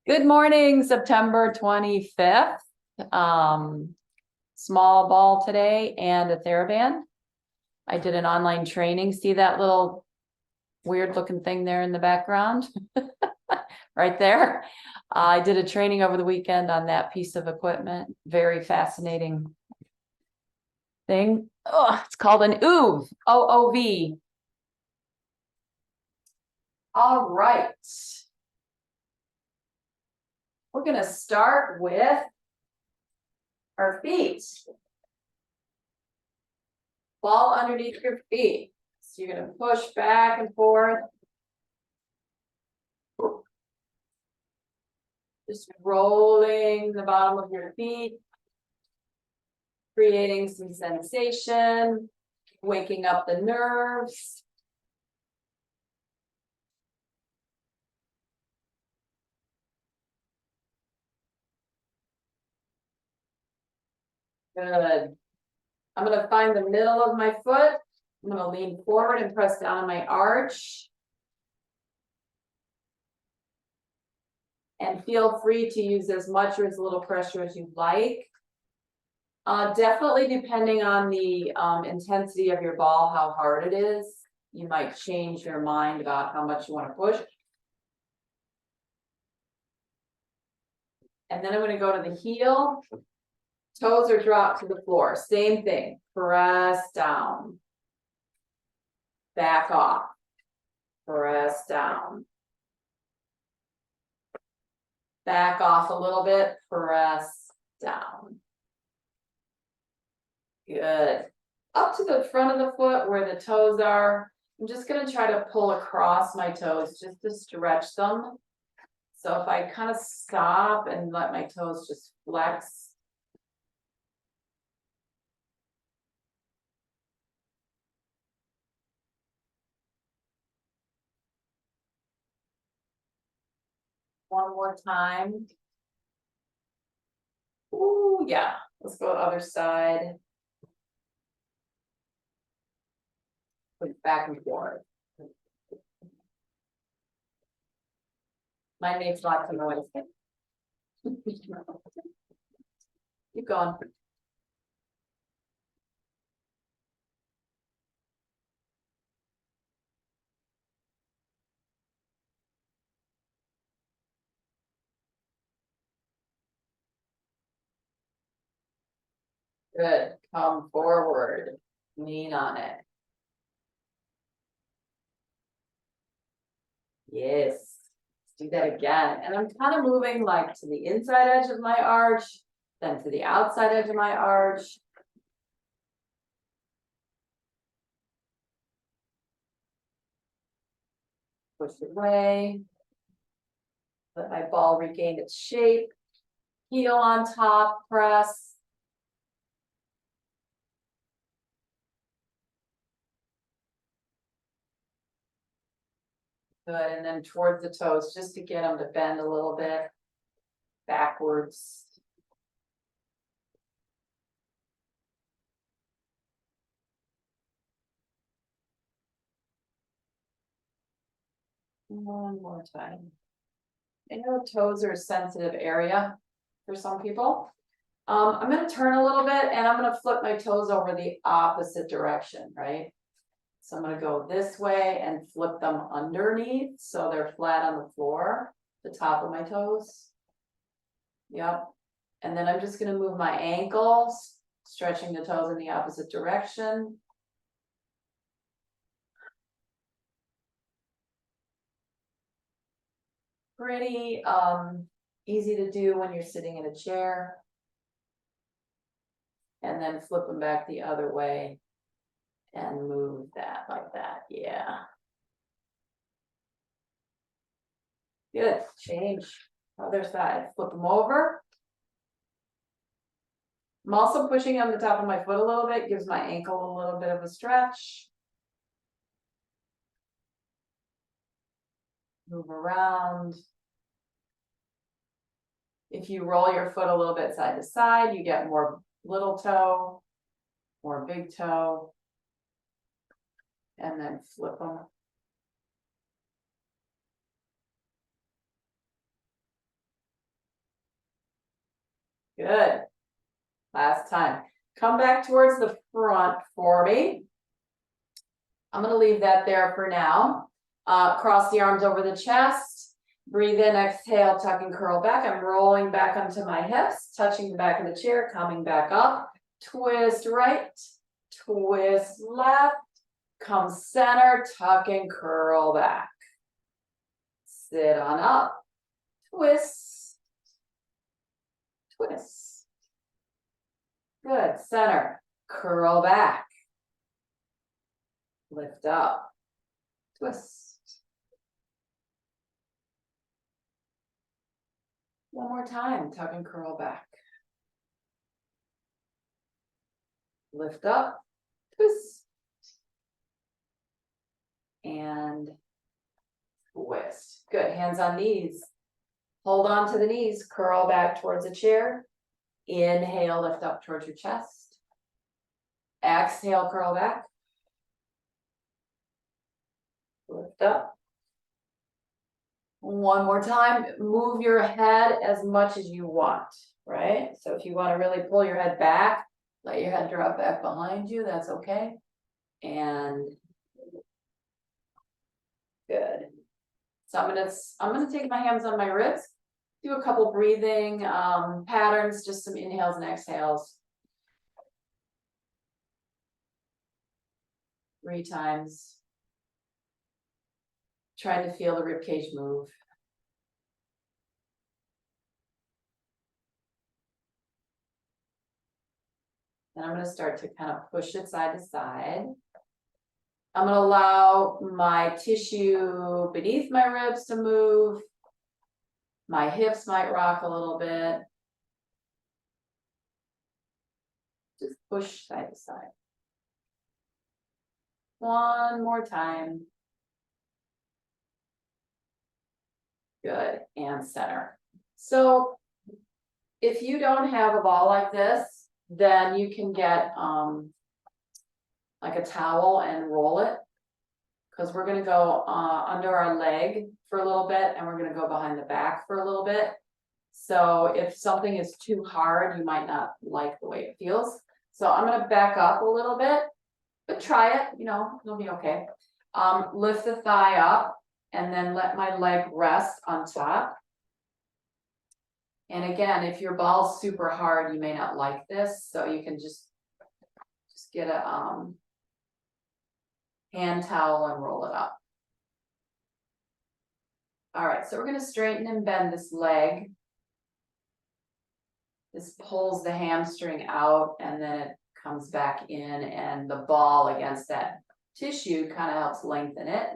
Good morning, September 25th. Small ball today and a theraband. I did an online training. See that little weird looking thing there in the background? Right there. I did a training over the weekend on that piece of equipment. Very fascinating thing. Oh, it's called an oov, O-O-V. All right. We're going to start with our feet. Ball underneath your feet. So you're going to push back and forth. Just rolling the bottom of your feet, creating some sensation, waking up the nerves. Good. I'm going to find the middle of my foot. I'm going to lean forward and press down on my arch. And feel free to use as much or as little pressure as you'd like. Definitely depending on the intensity of your ball, how hard it is, you might change your mind about how much you want to push. And then I'm going to go to the heel. Toes are dropped to the floor. Same thing. Press down. Back off. Press down. Back off a little bit. Press down. Good. Up to the front of the foot where the toes are. I'm just going to try to pull across my toes just to stretch them. So if I kind of stop and let my toes just flex. One more time. Ooh, yeah. Let's go to the other side. Put it back and forth. Mine makes lots of noise. Keep going. Good. Come forward. Lean on it. Yes. Let's do that again. And I'm kind of moving like to the inside edge of my arch, then to the outside edge of my arch. Push away. Let my ball regain its shape. Heel on top, press. Good, and then towards the toes, just to get them to bend a little bit backwards. One more time. I know toes are a sensitive area for some people. I'm going to turn a little bit and I'm going to flip my toes over the opposite direction, right? So I'm going to go this way and flip them underneath so they're flat on the floor, the top of my toes. Yep. And then I'm just going to move my ankles, stretching the toes in the opposite direction. Pretty easy to do when you're sitting in a chair. And then flip them back the other way and move that like that. Yeah. Good. Change. Other side. Flip them over. I'm also pushing on the top of my foot a little bit, gives my ankle a little bit of a stretch. Move around. If you roll your foot a little bit side to side, you get more little toe, more big toe. And then flip them. Good. Last time. Come back towards the front for me. I'm gonna leave that there for now. Cross the arms over the chest. Breathe in, exhale, tuck and curl back. I'm rolling back onto my hips, touching the back of the chair, coming back up. Twist right, twist left. Come center, tuck and curl back. Sit on up. Twist. Twist. Good. Center. Curl back. Lift up. Twist. One more time. Tuck and curl back. Lift up. Twist. And twist. Good. Hands on knees. Hold on to the knees. Curl back towards the chair. Inhale, lift up towards your chest. Exhale, curl back. Lift up. One more time. Move your head as much as you want, right? So if you want to really pull your head back, let your head drop back behind you. That's okay. And good. So I'm gonna take my hands on my ribs, do a couple breathing patterns, just some inhales and exhales. 3 times. Trying to feel the rib cage move. Then I'm going to start to kind of push it side to side. I'm going to allow my tissue beneath my ribs to move. My hips might rock a little bit. Just push side to side. One more time. Good, and center. So if you don't have a ball like this, then you can get like a towel and roll it, because we're gonna go under our leg for a little bit, and we're gonna go behind the back for a little bit. So if something is too hard, you might not like the way it feels. So I'm gonna back up a little bit, but try it, you know, it'll be okay. Lift the thigh up and then let my leg rest on top. And again, if your ball's super hard, you may not like this, so you can just get a hand towel and roll it up. All right, so we're gonna straighten and bend this leg. This pulls the hamstring out and then it comes back in, and the ball against that tissue kind of helps lengthen it.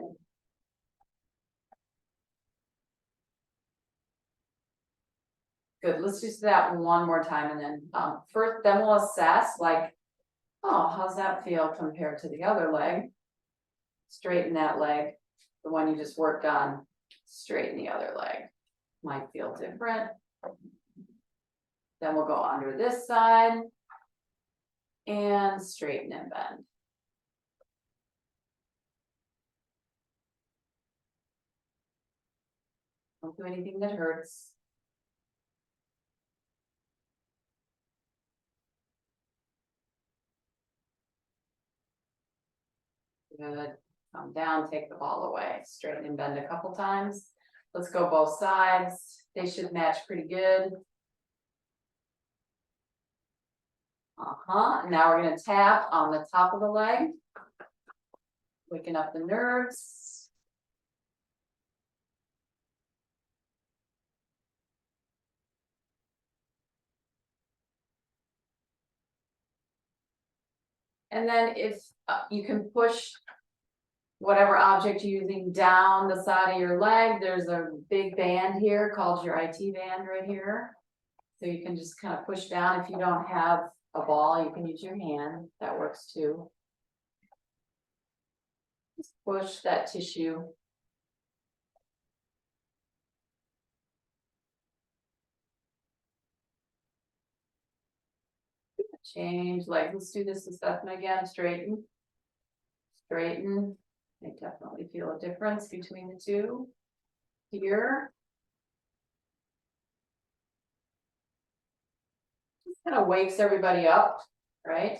Good, let's just do that one more time, and then then we'll assess, like, oh, how's that feel compared to the other leg? Straighten that leg, the one you just worked on, straighten the other leg. Might feel different. Then we'll go under this side and straighten and bend. Don't do anything that hurts. Good. Come down, take the ball away. Straighten and bend a couple times. Let's go both sides. They should match pretty good. Now we're going to tap on the top of the leg. Waking up the nerves. And then if you can push whatever object you're using down the side of your leg, there's a big band here called your IT band right here. So you can just kind of push down. If you don't have a ball, you can use your hand. That works too. Just push that tissue. Change, like, let's do this assessment again. Straighten. Straighten. I definitely feel a difference between the two. Here. kind of wakes everybody up, right?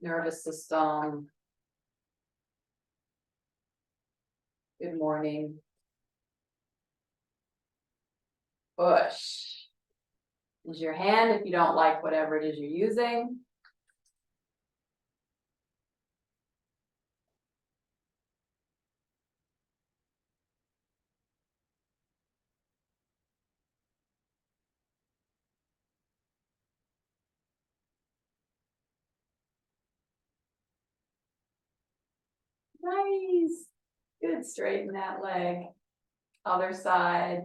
Nervous system. Good morning. Push. Use your hand if you don't like whatever it is you're using. Nice. Good, straighten that leg. Other side.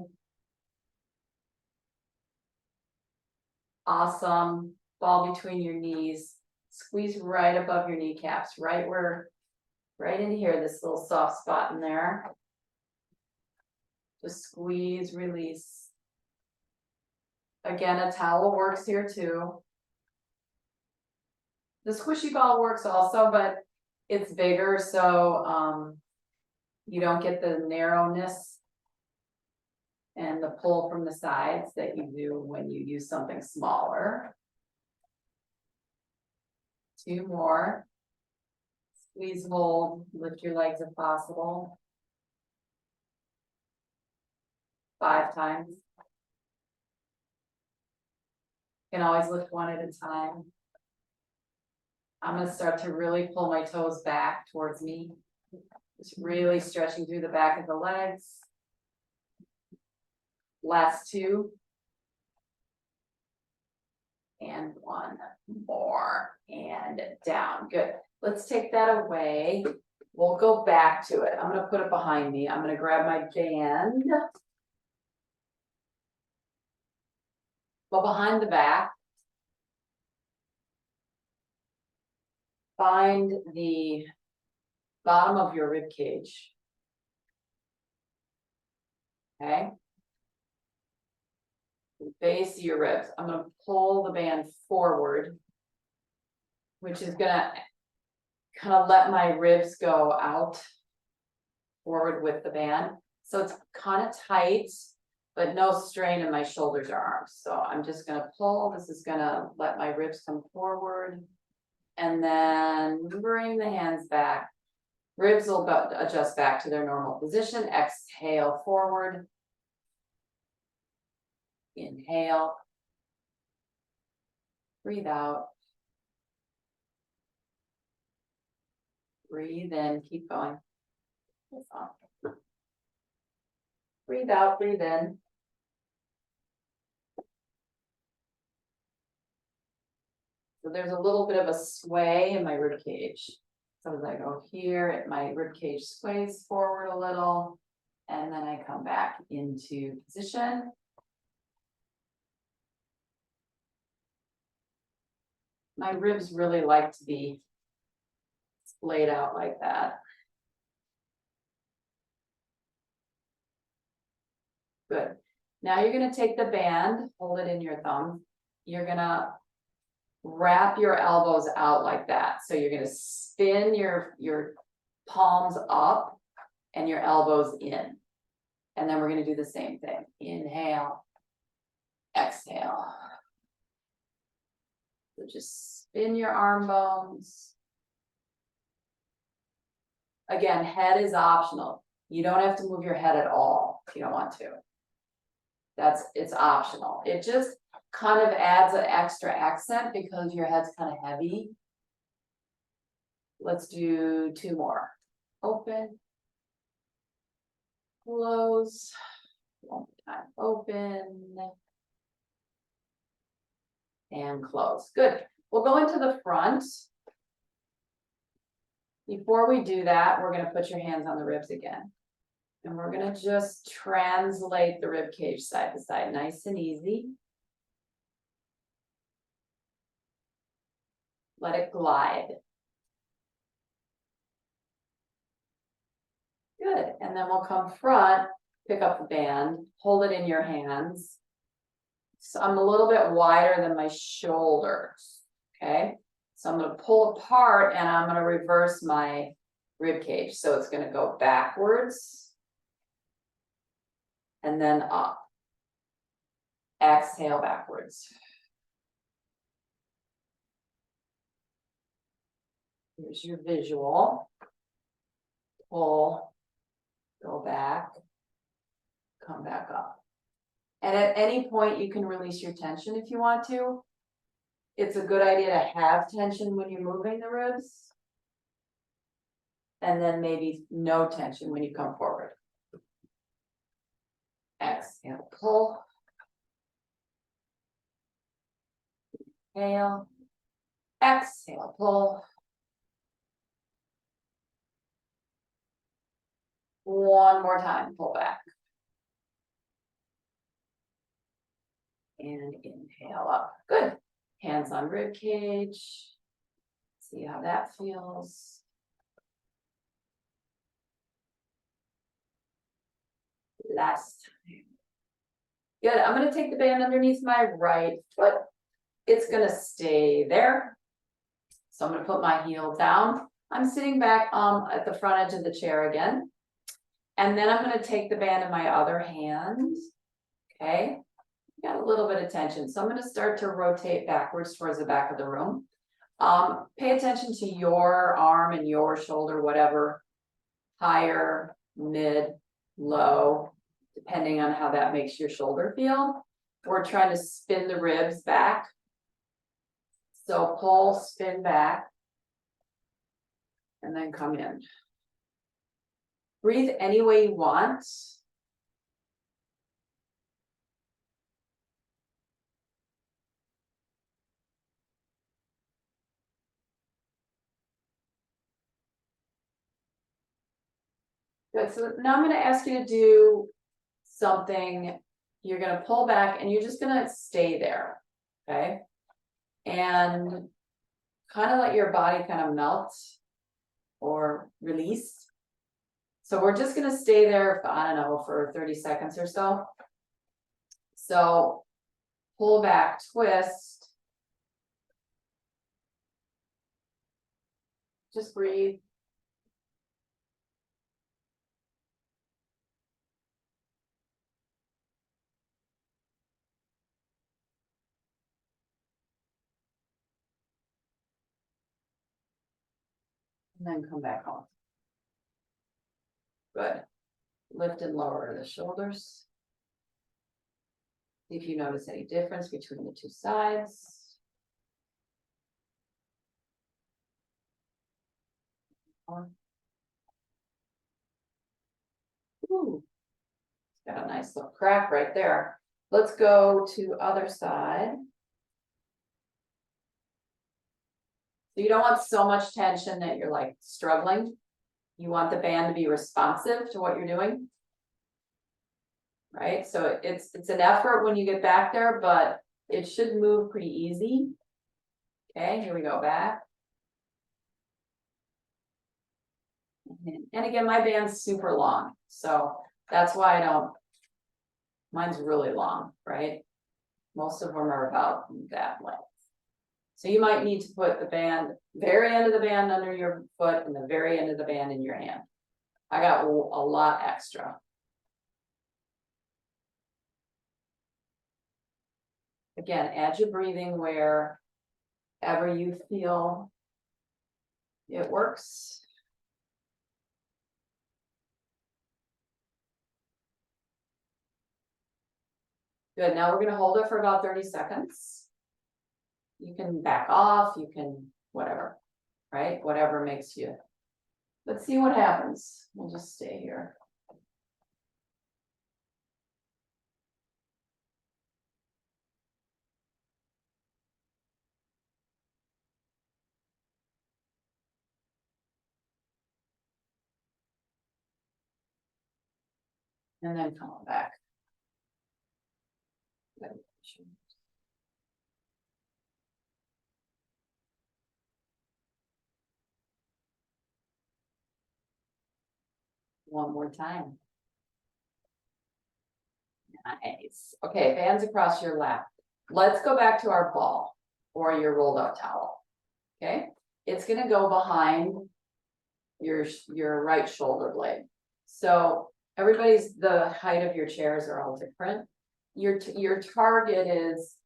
Awesome. Ball between your knees. Squeeze right above your kneecaps, right in here, this little soft spot in there. Just squeeze, release. Again, a towel works here too. The squishy ball works also, but it's bigger, so you don't get the narrowness and the pull from the sides that you do when you use something smaller. 2 more. Squeeze, hold, lift your legs if possible. 5 times. You can always lift 1 at a time. I'm going to start to really pull my toes back towards me. Just really stretching through the back of the legs. Last 2. And 1 more. And down. Good. Let's take that away. We'll go back to it. I'm going to put it behind me. I'm going to grab my band. Go behind the back. Find the bottom of your rib cage. Okay. The base of your ribs. I'm going to pull the band forward, which is going to kind of let my ribs go out forward with the band. So it's kind of tight, but no strain in my shoulders or arms. So I'm just going to pull. This is going to let my ribs come forward. And then bring the hands back. Ribs will adjust back to their normal position. Exhale forward. Inhale. Breathe out. Breathe in, keep going. Breathe out, breathe in. So there's a little bit of a sway in my rib cage. So as I go here, my rib cage sways forward a little, and then I come back into position. My ribs really like to be laid out like that. Good. Now you're going to take the band, hold it in your thumb. You're going to wrap your elbows out like that. So you're going to spin your palms up and your elbows in. And then we're going to do the same thing. Inhale, exhale. So just spin your arm bones. Again, head is optional. You don't have to move your head at all if you don't want to. It's optional. It just kind of adds an extra accent because your head's kind of heavy. Let's do 2 more. Open. Close. 1 more time. Open. And close. Good. We'll go into the front. Before we do that, we're going to put your hands on the ribs again. And we're going to just translate the rib cage side to side, nice and easy. Let it glide. Good. And then we'll come front, pick up the band, hold it in your hands. So I'm a little bit wider than my shoulders. Okay. So I'm going to pull apart and I'm going to reverse my rib cage. So it's going to go backwards and then up. Exhale backwards. Here's your visual. Pull, go back, come back up. And at any point you can release your tension if you want to. It's a good idea to have tension when you're moving the ribs. And then maybe no tension when you come forward. Exhale, pull. Inhale. Exhale, pull. One more time, pull back. And inhale up. Good. Hands on rib cage. See how that feels. Last time. Good. I'm going to take the band underneath my right foot. It's going to stay there. So I'm going to put my heel down. I'm sitting back at the front edge of the chair again. And then I'm going to take the band in my other hand. Okay. Got a little bit of tension. So I'm going to start to rotate backwards towards the back of the room. Pay attention to your arm and your shoulder, whatever, higher, mid, low, depending on how that makes your shoulder feel. We're trying to spin the ribs back. So pull, spin back, and then come in. Breathe any way you want. Good, so now I'm going to ask you to do something. You're going to pull back and you're just going to stay there, okay? And kind of let your body kind of melt or release. So we're just going to stay there, I don't know, for 30 seconds or so. So pull back, twist. Just breathe. And then come back home. Good. Lift and lower the shoulders. See if you notice any difference between the two sides. Ooh, it's got a nice little crack right there. Let's go to other side. So you don't want so much tension that you're like struggling. You want the band to be responsive to what you're doing. Right, so it's an effort when you get back there, but it should move pretty easy. Okay, here we go, back. And again, my band's super long, so that's why I don't, mine's really long, right? Most of them are about that length. So you might need to put the band, very end of the band under your foot and the very end of the band in your hand. I got a lot extra. Again, add your breathing wherever you feel it works. Good, now we're gonna hold it for about 30 seconds. You can back off, you can whatever, right? Whatever makes you. Let's see what happens. We'll just stay here. And then come on back. One more time. Nice. Okay, hands across your lap. Let's go back to our ball or your rolled up towel. Okay, it's gonna go behind your right shoulder blade. So everybody's, the height of your chairs are all different. Your target is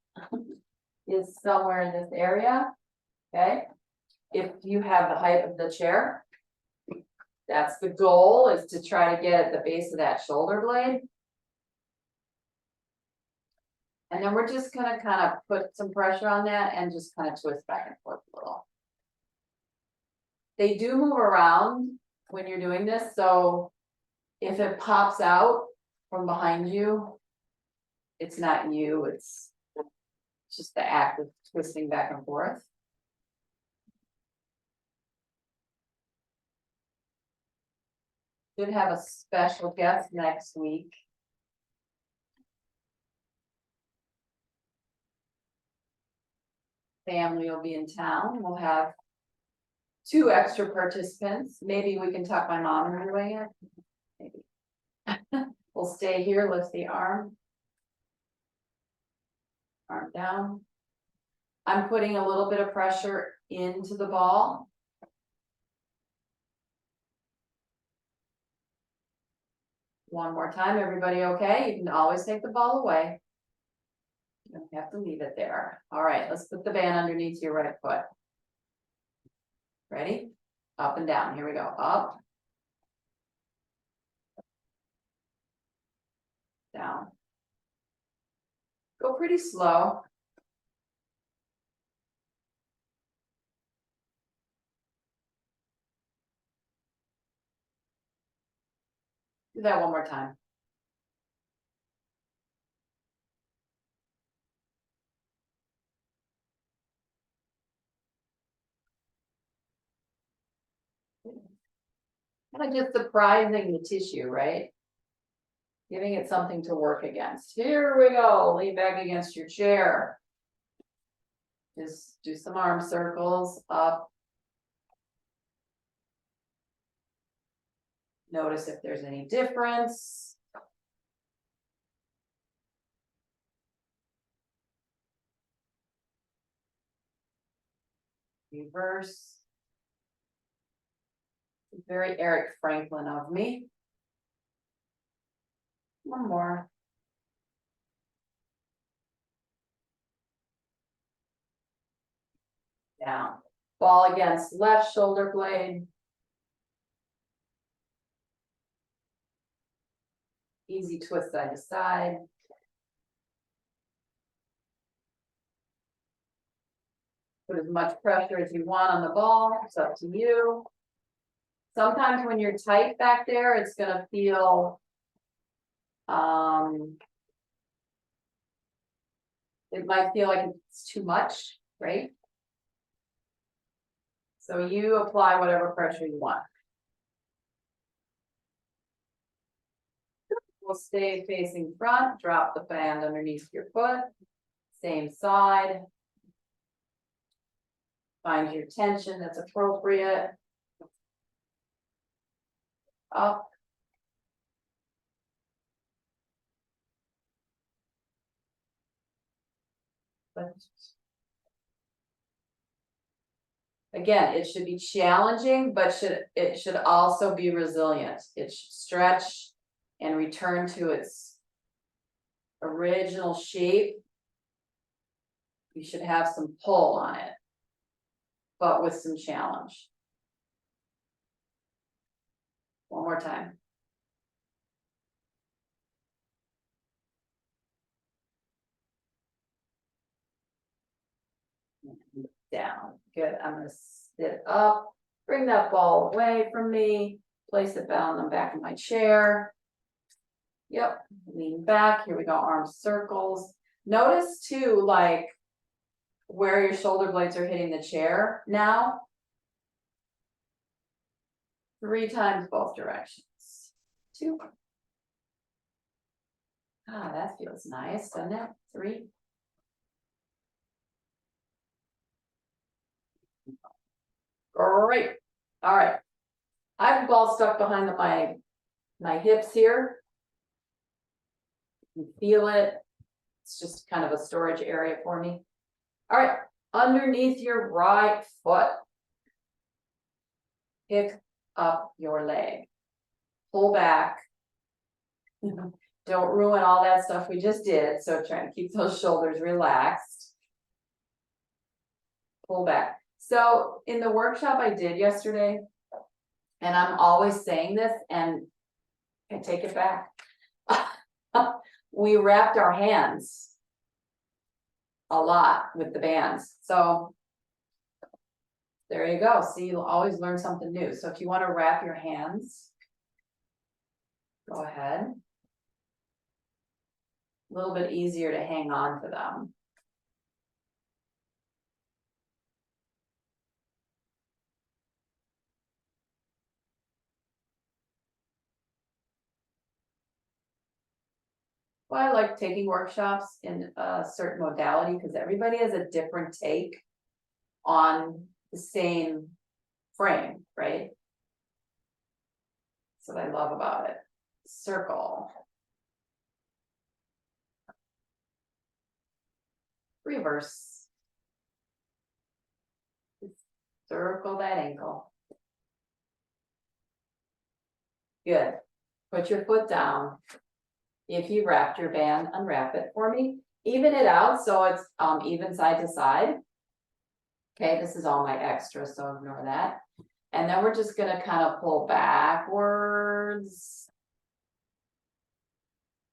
somewhere in this area. Okay, if you have the height of the chair. That's the goal, is to try to get at the base of that shoulder blade. And then we're just gonna kind of put some pressure on that and just kind of twist back and forth a little. They do move around when you're doing this, so if it pops out from behind you, it's not you, it's just the act of twisting back and forth. Should have a special guest next week. Family will be in town. We'll have 2 extra participants. Maybe we can talk my mom into doing it. Maybe. We'll stay here, lift the arm. Arm down. I'm putting a little bit of pressure into the ball. One more time, everybody okay? You can always take the ball away. You don't have to leave it there. All right, let's put the band underneath your right foot. Ready? Up and down. Here we go. Up. Down. Go pretty slow. Do that one more time. Kind of just surprising the tissue, right? Giving it something to work against. Here we go. Lean back against your chair. Just do some arm circles up. Notice if there's any difference. Reverse. Very Eric Franklin of me. One more. Down. Ball against left shoulder blade. Easy twist side to side. Put as much pressure as you want on the ball. It's up to you. Sometimes when you're tight back there, it's gonna feel it might feel like it's too much, right? So you apply whatever pressure you want. We'll stay facing front, drop the band underneath your foot, same side. Find your tension that's appropriate. Up. Again, it should be challenging, but it should also be resilient. It should stretch and return to its original shape. You should have some pull on it, but with some challenge. One more time. Down. Good. I'm going to sit up, bring that ball away from me, place it down on the back of my chair. Yep. Lean back. Here we go. Arm circles. Notice too, like where your shoulder blades are hitting the chair now. 3 times both directions. 2. Ah, that feels nice, doesn't it? 3. Great. All right. I have the ball stuck behind my hips here. You can feel it. It's just kind of a storage area for me. All right. Underneath your right foot. Pick up your leg. Pull back. Don't ruin all that stuff we just did. So try to keep those shoulders relaxed. Pull back. So in the workshop I did yesterday, and I'm always saying this and I take it back. We wrapped our hands a lot with the bands, so there you go. See, you'll always learn something new. So if you want to wrap your hands, go ahead. A little bit easier to hang on to them. Well, I like taking workshops in a certain modality because everybody has a different take on the same frame, right? That's what I love about it. Circle. Reverse. Circle that ankle. Good. Put your foot down. If you wrapped your band, unwrap it for me. Even it out so it's even side to side. Okay, this is all my extra, so ignore that. And then we're just gonna kind of pull backwards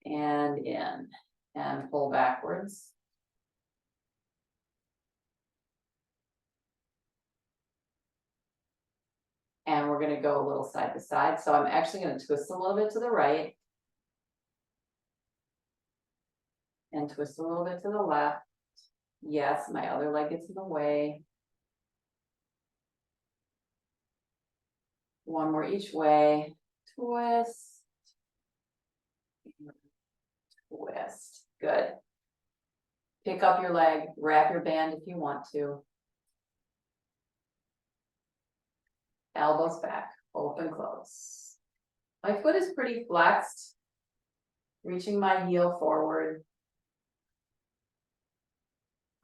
and in and pull backwards. And we're gonna go a little side to side. So I'm actually gonna twist a little bit to the right. And twist a little bit to the left. Yes, my other leg gets in the way. One more each way. Twist. Twist. Good. Pick up your leg, wrap your band if you want to. Elbows back, open, close. My foot is pretty flexed. Reaching my heel forward.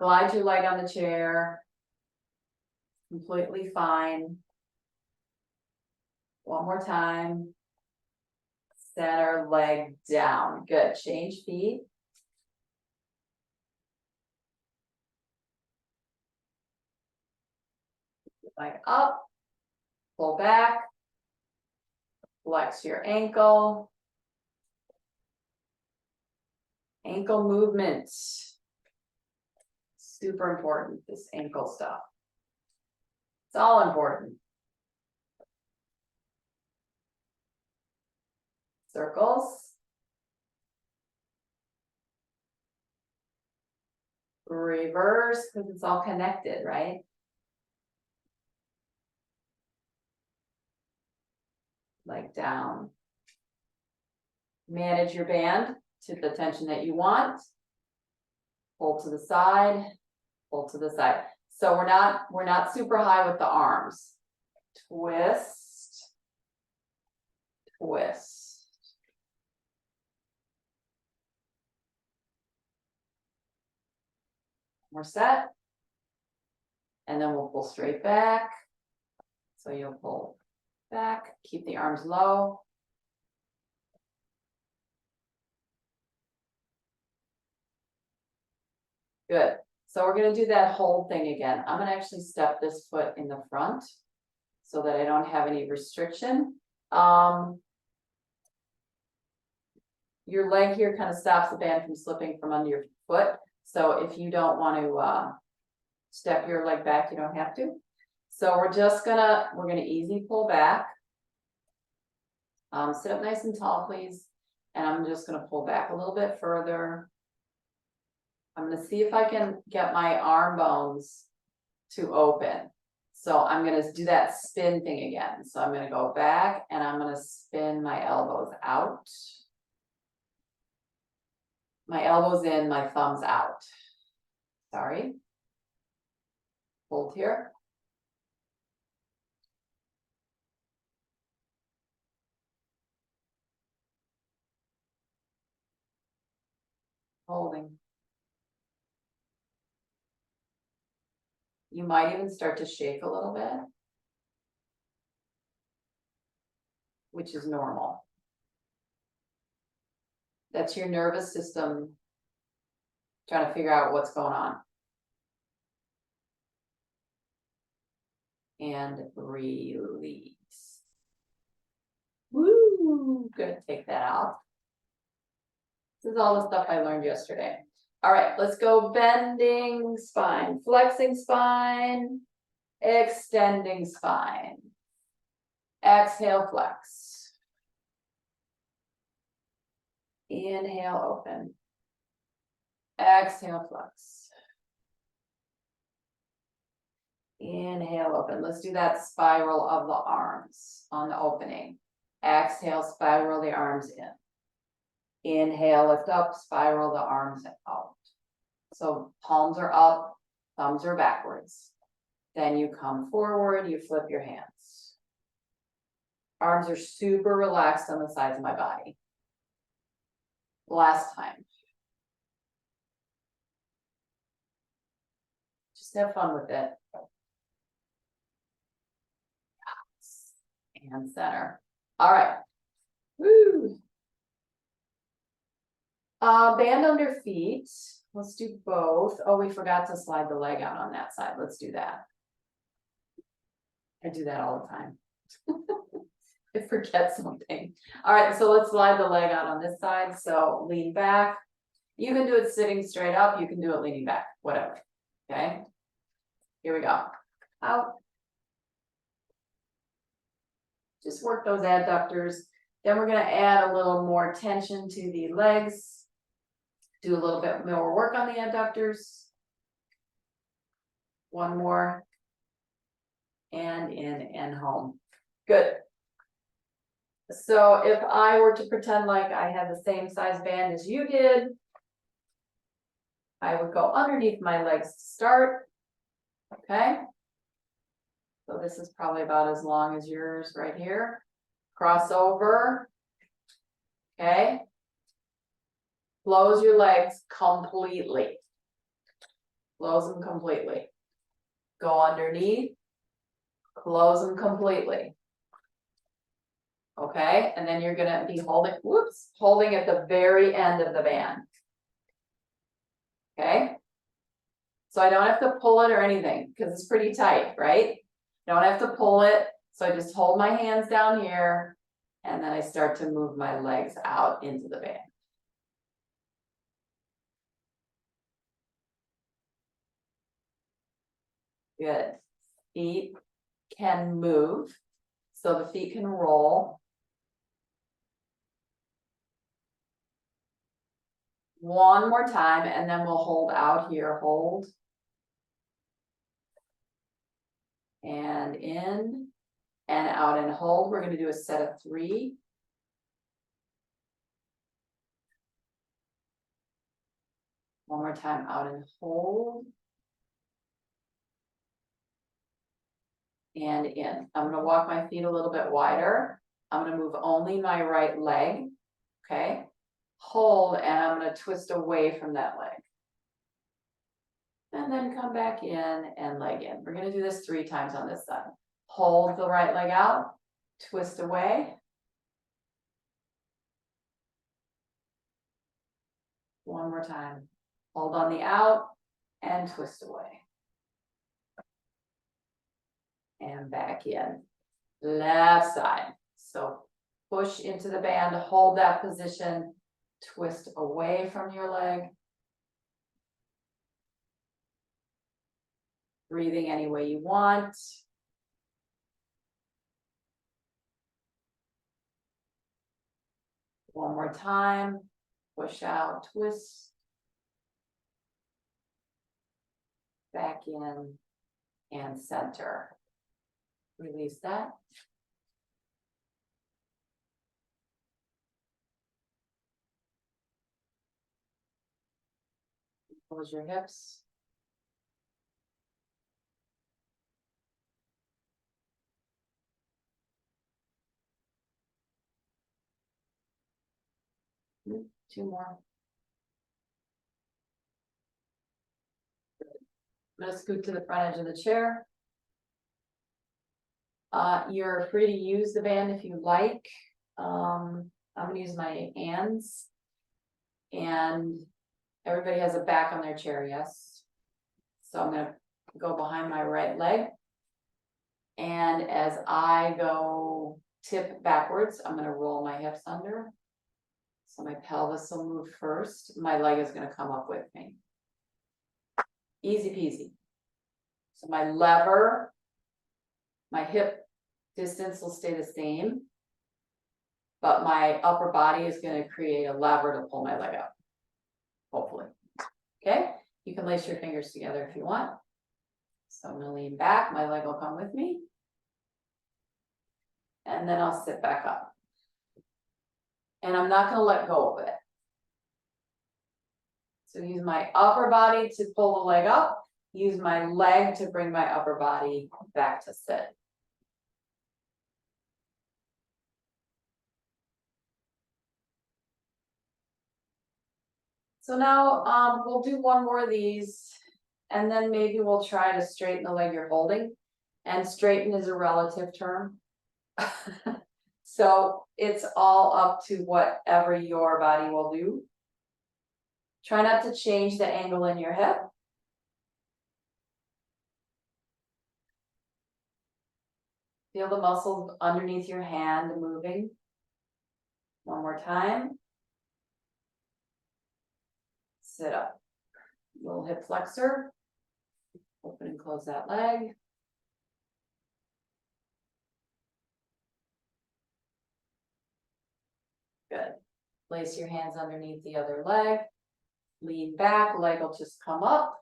Glide your leg on the chair. Completely fine. One more time. Center leg down. Good. Change feet. Leg up. Pull back. Flex your ankle. Ankle movement. Super important, this ankle stuff. It's all important. Circles. Reverse, because it's all connected, right? Leg down. Manage your band to the tension that you want. Pull to the side, pull to the side. So we're not super high with the arms. Twist, twist. We're set. And then we'll pull straight back. So you'll pull back, keep the arms low. Good. So we're gonna do that whole thing again. I'm gonna actually step this foot in the front so that I don't have any restriction. Your leg here kind of stops the band from slipping from under your foot. So if you don't want to step your leg back, you don't have to. So we're gonna easy pull back. Sit up nice and tall, please. And I'm just gonna pull back a little bit further. I'm gonna see if I can get my arm bones to open. So I'm gonna do that spin thing again. So I'm gonna go back and I'm gonna spin my elbows out. My elbows in, my thumbs out. Sorry. Hold here. Holding. You might even start to shake a little bit, which is normal. That's your nervous system trying to figure out what's going on. and release. Woo, good, take that out. This is all the stuff I learned yesterday. All right, let's go bending spine, flexing spine, extending spine. Exhale, flex. Inhale, open. Exhale, flex. Inhale, open. Let's do that spiral of the arms on the opening. Exhale, spiral the arms in. Inhale, lift up, spiral the arms out. So palms are up, thumbs are backwards. Then you come forward, you flip your hands. Arms are super relaxed on the sides of my body. Last time. Just have fun with it. And center. All right. Woo. Band under feet. Let's do both. Oh, we forgot to slide the leg out on that side. Let's do that. I do that all the time. I forget something. All right, so let's slide the leg out on this side. So lean back. You can do it sitting straight up. You can do it leaning back, whatever. Okay. Here we go. Out. Just work those adductors. Then we're going to add a little more tension to the legs. Do a little bit more work on the adductors. One more. And in and home. Good. So if I were to pretend like I had the same size band as you did, I would go underneath my legs to start. Okay. So this is probably about as long as yours right here. Cross over. Okay. Close your legs completely. Close them completely. Go underneath. Close them completely. Okay, and then you're gonna be holding, holding at the very end of the band. Okay. So I don't have to pull it or anything because it's pretty tight, right? Don't have to pull it. So I just hold my hands down here and then I start to move my legs out into the band. Good. Feet can move. So the feet can roll. One more time, and then we'll hold out here, hold. And in, and out and hold. We're gonna do a set of 3. One more time, out and hold. And in. I'm gonna walk my feet a little bit wider. I'm gonna move only my right leg, okay? Hold, and I'm gonna twist away from that leg. And then come back in and leg in. We're gonna do this 3 times on this side. Hold the right leg out, twist away. One more time. Hold on the out and twist away. And back in. Left side. So push into the band, hold that position, twist away from your leg. Breathing any way you want. One more time. Push out, twist. Back in and center. Release that. Close your hips. Two more. I'm going to scoot to the front edge of the chair. You're free to use the band if you like. I'm going to use my hands. And everybody has a back on their chair, yes? So I'm going to go behind my right leg. And as I go tip backwards, I'm gonna roll my hips under. So my pelvis will move first. My leg is gonna come up with me. Easy peasy. So my lever, my hip distance will stay the same, but my upper body is gonna create a lever to pull my leg up, hopefully. Okay, you can lace your fingers together if you want. So I'm gonna lean back, my leg will come with me. And then I'll sit back up. And I'm not gonna let go of it. So use my upper body to pull the leg up, use my leg to bring my upper body back to sit. So now we'll do one more of these, and then maybe we'll try to straighten the leg you're holding. And straighten is a relative term. So it's all up to whatever your body will do. Try not to change the angle in your hip. Feel the muscles underneath your hand moving. One more time. Sit up. Little hip flexor. Open and close that leg. Good. Place your hands underneath the other leg. Lean back, leg will just come up.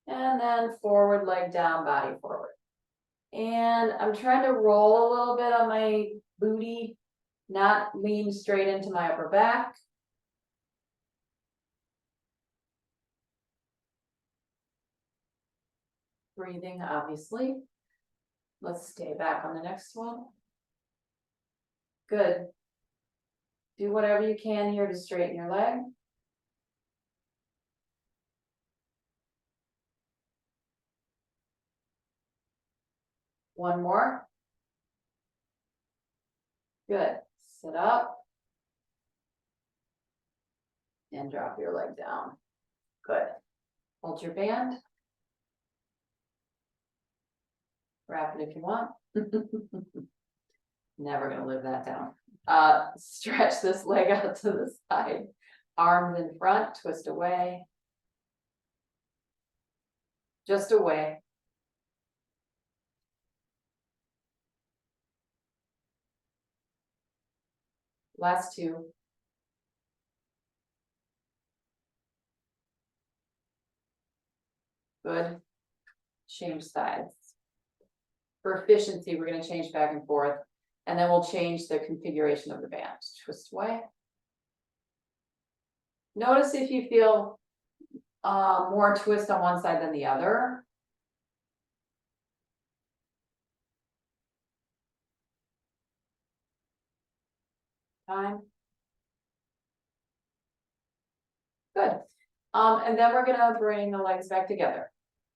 And then forward, leg down, body forward. And I'm trying to roll a little bit on my booty, not lean straight into my upper back. Breathing, obviously. Let's stay back on the next one. Good. Do whatever you can here to straighten your leg. One more. Good. Sit up. And drop your leg down. Good. Hold your band. Wrap it if you want. Never gonna live that down. Stretch this leg out to the side. Arms in front, twist away. Just away. Last two. Good. Change sides. For efficiency, we're going to change back and forth, and then we'll change the configuration of the band. Twist away. Notice if you feel more twist on one side than the other. Time. Good. And then we're going to bring the legs back together.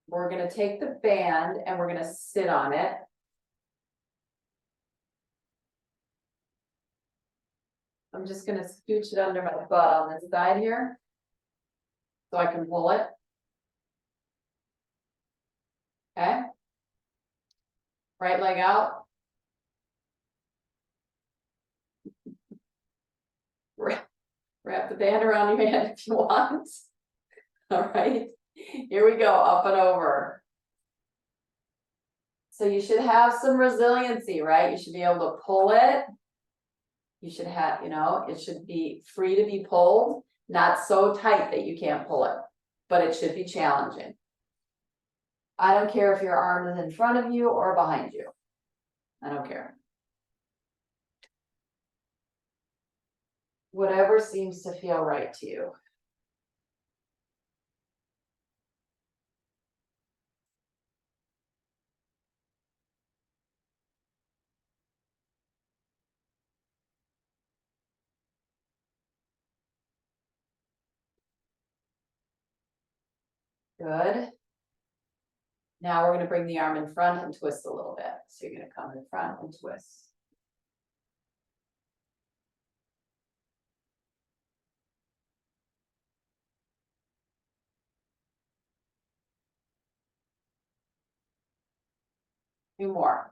We're going to take the band and we're going to sit on it. I'm just going to scooch it under my butt on this side here so I can pull it. Okay. Right leg out. Wrap the band around your hand if you want. All right, here we go, up and over. So you should have some resiliency, right? You should be able to pull it. You should have, it should be free to be pulled, not so tight that you can't pull it, but it should be challenging. I don't care if your arm is in front of you or behind you. I don't care. Whatever seems to feel right to you. Good. Now we're going to bring the arm in front and twist a little bit. So you're going to come in front and twist. Two more.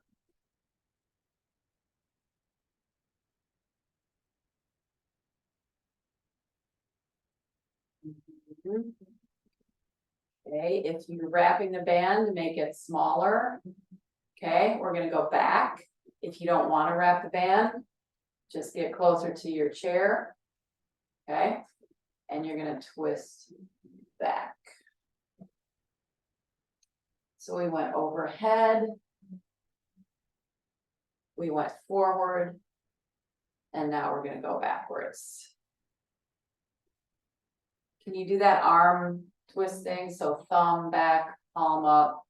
Okay, if you're wrapping the band, make it smaller. Okay, we're gonna go back. If you don't want to wrap the band, just get closer to your chair. Okay, and you're gonna twist back. So we went overhead. We went forward. And now we're gonna go backwards. Can you do that arm twisting? So thumb back, palm up,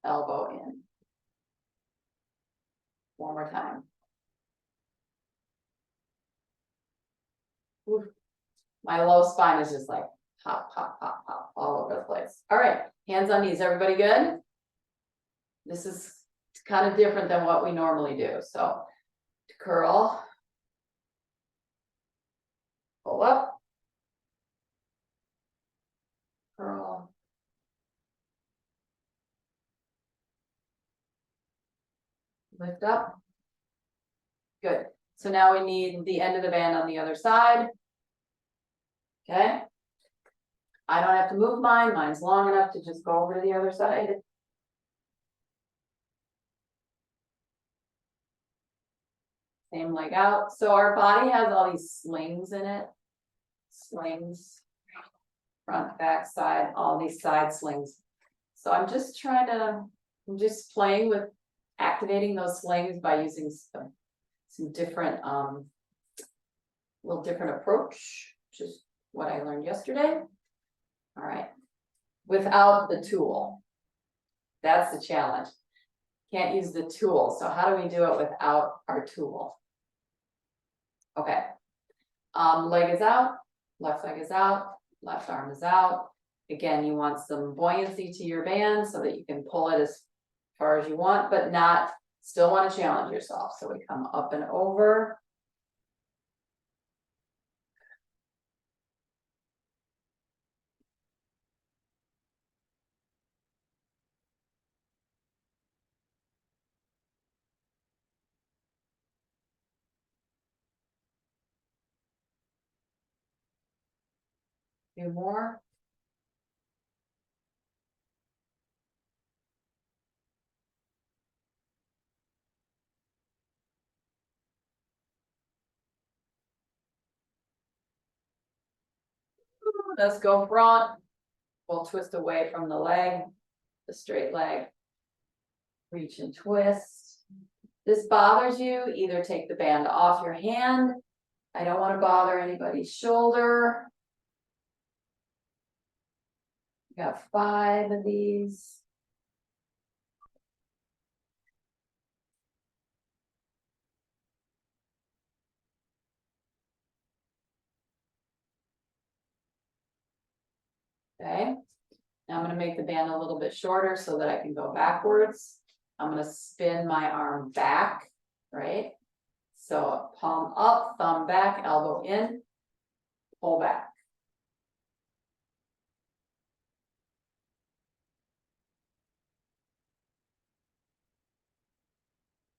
elbow in. One more time. Oof. My low spine is just like pop, pop, pop, pop all over the place. All right, hands on knees. Everybody good? This is kind of different than what we normally do. So curl, pull up, curl, lift up. Good. So now we need the end of the band on the other side. Okay. I don't have to move mine. Mine's long enough to just go over to the other side. Same leg out. So our body has all these slings in it. Slings, front, back, side, all these side slings. So I'm just playing with activating those slings by using some different, little different approach, which is what I learned yesterday. All right, without the tool. That's the challenge. Can't use the tool. So how do we do it without our tool? Okay. Leg is out, left leg is out, left arm is out. Again, you want some buoyancy to your band so that you can pull it as far as you want, but not, still want to challenge yourself. So we come up and over. Few more. Let's go front. We'll twist away from the leg, the straight leg. Reach and twist. This bothers you, either take the band off your hand. I don't want to bother anybody's shoulder. We got 5 of these. Okay, now I'm going to make the band a little bit shorter so that I can go backwards. I'm going to spin my arm back, right? So palm up, thumb back, elbow in, pull back.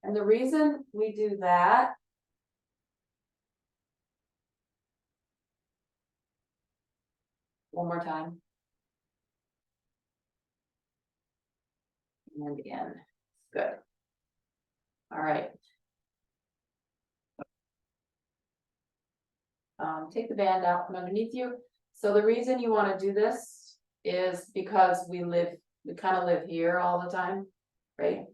And the reason we do that one more time. And in. Good. All right. Take the band out from underneath you. So the reason you want to do this is because we kind of live here all the time, right?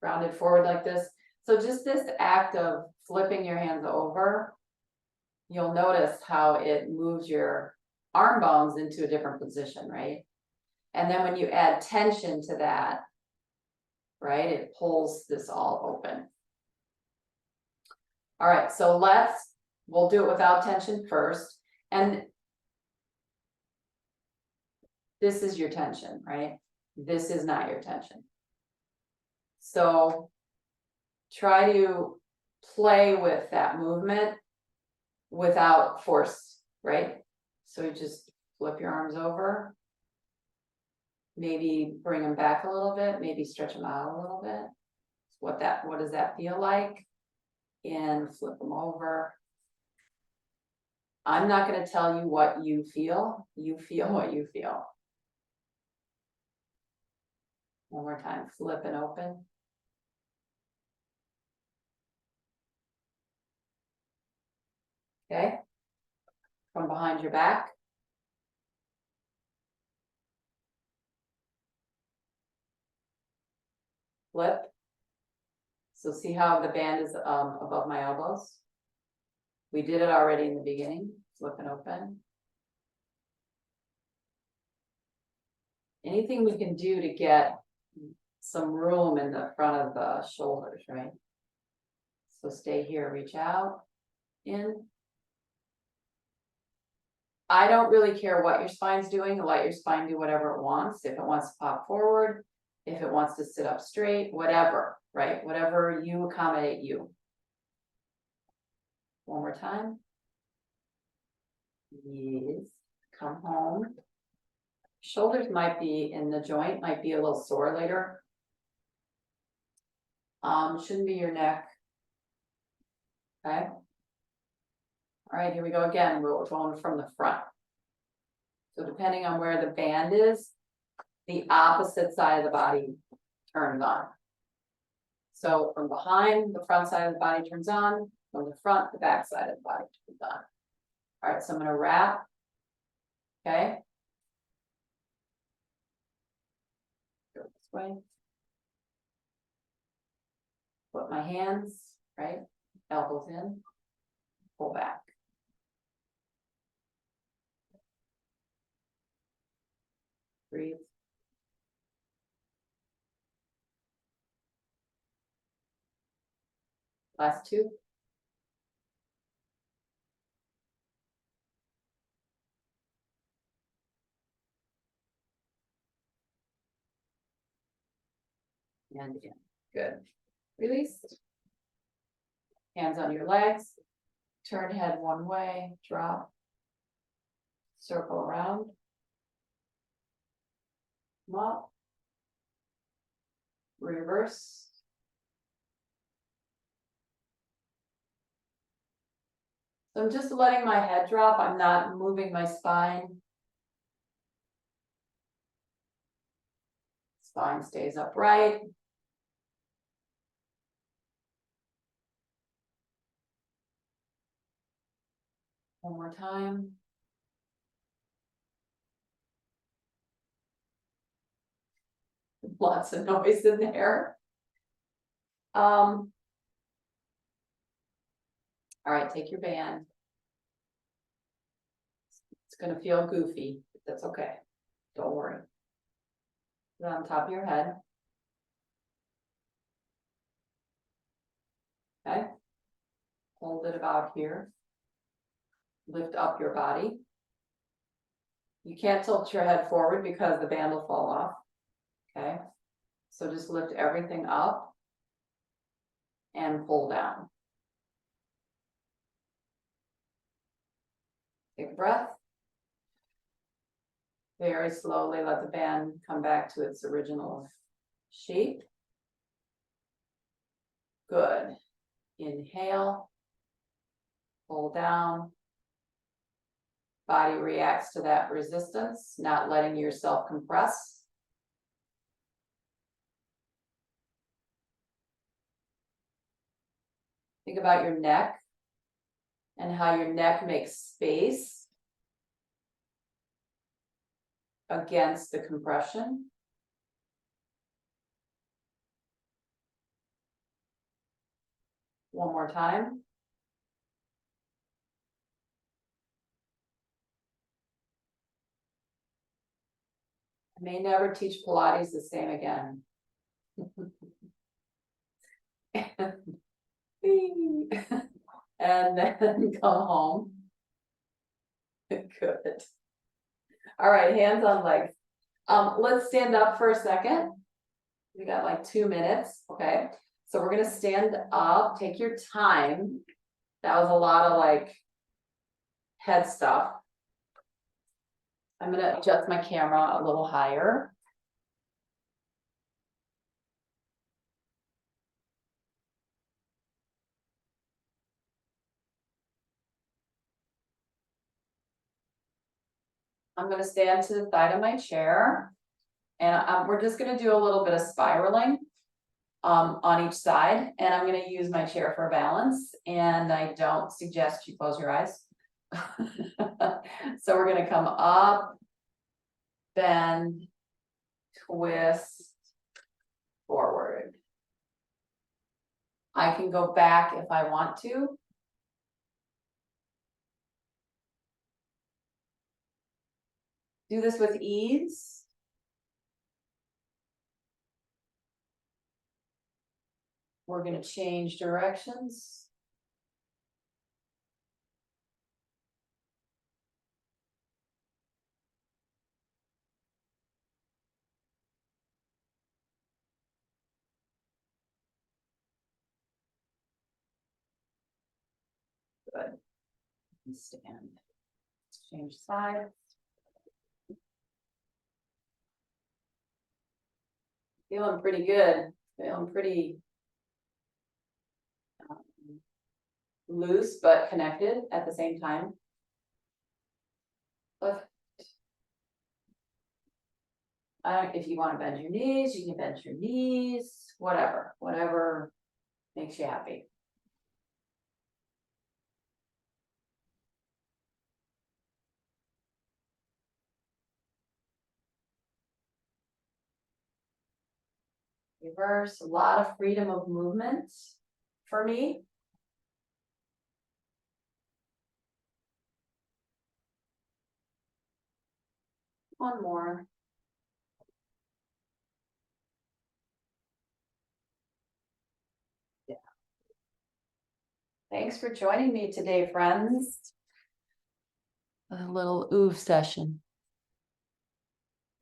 Rounded forward like this. So just this act of flipping your hands over, you'll notice how it moves your arm bones into a different position, right? And then when you add tension to that, right, it pulls this all open. All right, so we'll do it without tension first. And this is your tension, right? This is not your tension. So try to play with that movement without force, right? So you just flip your arms over. Maybe bring them back a little bit, maybe stretch them out a little bit. What does that feel like? And flip them over. I'm not gonna tell you what you feel what you feel. One more time, flip and open. Okay, from behind your back. Flip. So see how the band is above my elbows? We did it already in the beginning, flip and open. Anything we can do to get some room in the front of the shoulders, right? So stay here, reach out, in. I don't really care what your spine's doing, let your spine do whatever it wants. If it wants to pop forward, if it wants to sit up straight, whatever, right? Whatever you accommodate you. One more time. Yes, come home. Shoulders might be in the joint, might be a little sore later. Shouldn't be your neck. Okay. All right, here we go again. We're going from the front. So depending on where the band is, the opposite side of the body turns on. So from behind, the front side of the body turns on. From the front, the back side of the body turns on. All right, so I'm going to wrap. Okay. Go this way. Put my hands, right? Elbows in. Pull back. Breathe. Last two. And in. Good. Release. Hands on your legs. Turn head one way. Drop. Circle around. Come up. Reverse. So I'm just letting my head drop. I'm not moving my spine. Spine stays upright. One more time. Lots of noise in there. All right, take your band. It's gonna feel goofy, but that's okay. Don't worry. Put it on top of your head. Okay. Hold it about here. Lift up your body. You can't tilt your head forward because the band will fall off. Okay. So just lift everything up and pull down. Take a breath. Very slowly let the band come back to its original shape. Good. Inhale. Pull down. Body reacts to that resistance, not letting yourself compress. Think about your neck and how your neck makes space against the compression. One more time. I may never teach Pilates the same again. And then come home. Good. All right, hands on legs. Let's stand up for a second. We got like 2 minutes, okay? So we're gonna stand up, take your time. That was a lot of like head stuff. I'm gonna adjust my camera a little higher. I'm gonna stand to the side of my chair. And we're just gonna do a little bit of spiraling on each side, and I'm gonna use my chair for balance, and I don't suggest you close your eyes. So we're gonna come up, bend, twist, forward. I can go back if I want to. Do this with ease. We're gonna change directions. Good. Stand. Change sides. Feeling pretty good. Feeling pretty loose but connected at the same time. But if you want to bend your knees, you can bend your knees, whatever makes you happy. Reverse, a lot of freedom of movement for me. One more. Yeah. Thanks for joining me today, friends. A little oov session.